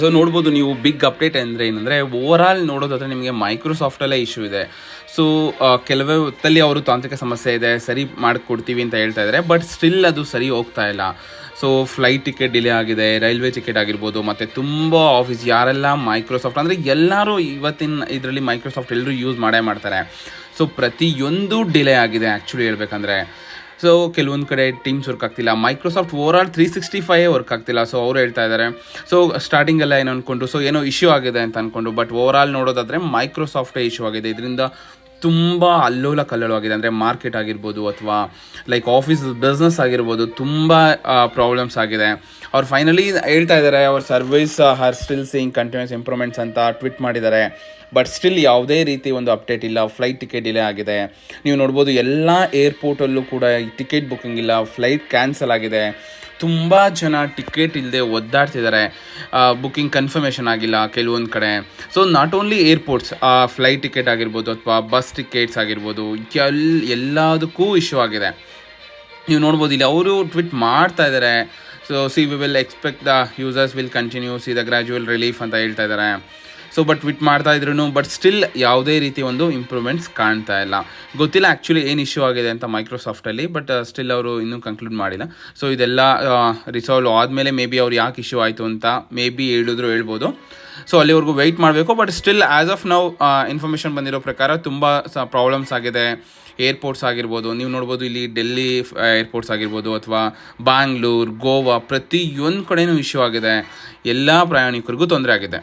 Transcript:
So ನೋಡ್ಬೋದು ನೀವು big update ಅಂದರೆ ಏನಂದರೆ ಓವರಾಲ್ ನೋಡೋದಾದರೆ ನಿಮಗೆ ಮೈಕ್ರೋಸಾಫ್ಟಲ್ಲೇ ಇಶ್ಯೂ ಇದೆ. ಸೊ ಕೆಲವೇ ಹೊತ್ತಲ್ಲಿ ಅವರು ತಾಂತ್ರಿಕ ಸಮಸ್ಯೆ ಇದೆ, ಸರಿ ಮಾಡಿಕೊಡ್ತೀವಿ ಅಂತ ಹೇಳ್ತಾ ಇದ್ದಾರೆ. ಬಟ್ ಸ್ಟಿಲ್ ಅದು ಸರಿ ಹೋಗ್ತಾ ಇಲ್ಲ. ಸೊ ಫ್ಲೈಟ್ ಟಿಕೆಟ್ ಡಿಲೇ ಆಗಿದೆ, ರೈಲ್ವೆ ಟಿಕೆಟ್ ಆಗಿರ್ಬೋದು, ಮತ್ತು ತುಂಬ ಆಫೀಸ್ ಯಾರೆಲ್ಲ ಮೈಕ್ರೋಸಾಫ್ಟ್ ಅಂದರೆ ಎಲ್ಲರೂ ಇವತ್ತಿನ ಇದರಲ್ಲಿ ಮೈಕ್ರೋಸಾಫ್ಟ್ ಎಲ್ಲರೂ ಯೂಸ್ ಮಾಡ್ತಾರೆ. ಸೊ ಪ್ರತಿಯೊಂದು ಡಿಲೇ ಆಗಿದೆ ಆ್ಯಕ್ಚುಲಿ ಹೇಳ್ಬೇಕಂದ್ರೆ. ಸೊ ಕೆಲವೊಂದು ಕಡೆ ಟೀಮ್ಸ್ ವರ್ಕ್ ಆಗ್ತಿಲ್ಲ, ಮೈಕ್ರೋಸಾಫ್ಟ್ ಓವರಾಲ್ 365 ವರ್ಕ್ ಆಗ್ತಿಲ್ಲ. ಸೊ ಅವರು ಹೇಳ್ತಾ ಇದ್ದಾರೆ. ಸೊ ಸ್ಟಾರ್ಟಿಂಗೆಲ್ಲ ಏನು ಅಂದ್ಕೊಂಡು ಏನೋ ಇಶ್ಯೂ ಆಗಿದೆ ಅಂತ ಅಂದ್ಕೊಂಡು, ಬಟ್ ಓವರಾಲ್ ನೋಡೋದಾದರೆ ಮೈಕ್ರೋಸಾಫ್ಟೇ ಇಶ್ಯೂ ಆಗಿದೆ. ಇದರಿಂದ ತುಂಬ ಅಲ್ಲೋಲ ಕಲ್ಲೋಲವಾಗಿದೆ. ಅಂದರೆ ಮಾರ್ಕೆಟ್ ಆಗಿರ್ಬೋದು ಅಥವಾ ಲೈಕ್ ಆಫೀಸ್ ಬಿಸ್ನೆಸ್ ಆಗಿರ್ಬೋದು, ತುಂಬ ಪ್ರಾಬ್ಲಮ್ಸ್ ಆಗಿದೆ. ಅವ್ರು ಫೈನಲಿ ಹೇಳ್ತಾ ಇದ್ದಾರೆ ಅವ್ರ service are still seeing continuous improvements ಅಂತ ಟ್ವೀಟ್ ಮಾಡಿದ್ದಾರೆ. ಬಟ್ ಸ್ಟಿಲ್ ಯಾವುದೇ ರೀತಿ ಒಂದು ಅಪ್ಡೇಟ್ ಇಲ್ಲ. ಫ್ಲೈಟ್ ಟಿಕೆಟ್ ಡಿಲೇ ಆಗಿದೆ. ನೀವು ನೋಡ್ಬೋದು ಎಲ್ಲ ಏರ್ಪೋರ್ಟಲ್ಲೂ ಕೂಡ ಟಿಕೆಟ್ ಬುಕ್ಕಿಂಗ್ ಇಲ್ಲ, ಫ್ಲೈಟ್ ಕ್ಯಾನ್ಸಲ್ ಆಗಿದೆ. ತುಂಬ ಜನ ಟಿಕೆಟ್ ಇಲ್ಲದೆ ಒದ್ದಾಡ್ತಿದ್ದಾರೆ. ಬುಕ್ಕಿಂಗ್ ಕನ್ಫರ್ಮೇಷನ್ ಆಗಿಲ್ಲ ಕೆಲವೊಂದು ಕಡೆ. So not only airports, flight ticket ಆಗಿರ್ಬೋದು ಅಥವಾ ಬಸ್ ಟಿಕೆಟ್ಸ್ ಆಗಿರ್ಬೋದು, ಎಲ್ಲದಕ್ಕೂ ಇಶ್ಯೂ ಆಗಿದೆ. ನೀವು ನೋಡ್ಬೋದು ಇಲ್ಲಿ ಅವರು ಟ್ವೀಟ್ ಮಾಡ್ತಾ ಇದ್ದಾರೆ. So we will expect the users will continue the gradual relief ಅಂತ ಹೇಳ್ತಾ ಇದ್ದಾರೆ. ಸೊ ಬಟ್ ಟ್ವೀಟ್ ಮಾಡ್ತಾ ಇದ್ರು, ಬಟ್ ಸ್ಟಿಲ್ ಯಾವುದೇ ರೀತಿ ಒಂದು ಇಂಪ್ರೂವ್ಮೆಂಟ್ಸ್ ಕಾಣ್ತಾ ಇಲ್ಲ. ಗೊತ್ತಿಲ್ಲ ಆ್ಯಕ್ಚುಲಿ ಏನು ಇಶ್ಯೂ ಆಗಿದೆ ಅಂತ ಮೈಕ್ರೋಸಾಫ್ಟಲ್ಲಿ, ಬಟ್ ಸ್ಟಿಲ್ ಅವರು ಇನ್ನೂ ಕನ್ಕ್ಲೂಡ್ ಮಾಡಿಲ್ಲ. ಸೊ ಇದೆಲ್ಲ ರಿಸಾಲ್ವ್ ಆದಮೇಲೆ ಮೇ ಬಿ ಅವ್ರು ಯಾಕೆ ಇಶ್ಯೂ ಆಯಿತು ಅಂತ ಮೇ ಬಿ ಹೇಳ್ಬೋದು. ಸೊ ಅಲ್ಲಿವರೆಗೂ ವೆಯ್ಟ್ ಮಾಡಬೇಕು. But still as of now information ಬಂದಿರೋ ಪ್ರಕಾರ ತುಂಬ ಪ್ರಾಬ್ಲಮ್ಸ್ ಆಗಿದೆ. ಏರ್ಪೋರ್ಟ್ಸ್ ಆಗಿರ್ಬೋದು, ನೀವು ನೋಡ್ಬೋದು ಇಲ್ಲಿ ಡೆಲ್ಲಿ ಏರ್ಪೋರ್ಟ್ಸ್ ಆಗಿರ್ಬೋದು ಅಥವಾ ಬ್ಯಾಂಗ್ಳೂರು, ಗೋವಾ, ಪ್ರತಿಯೊಂದು ಕಡೆಯೂ ಇಶ್ಯೂ ಆಗಿದೆ. ಎಲ್ಲ ಪ್ರಯಾಣಿಕರಿಗೂ ತೊಂದರೆ ಆಗಿದೆ.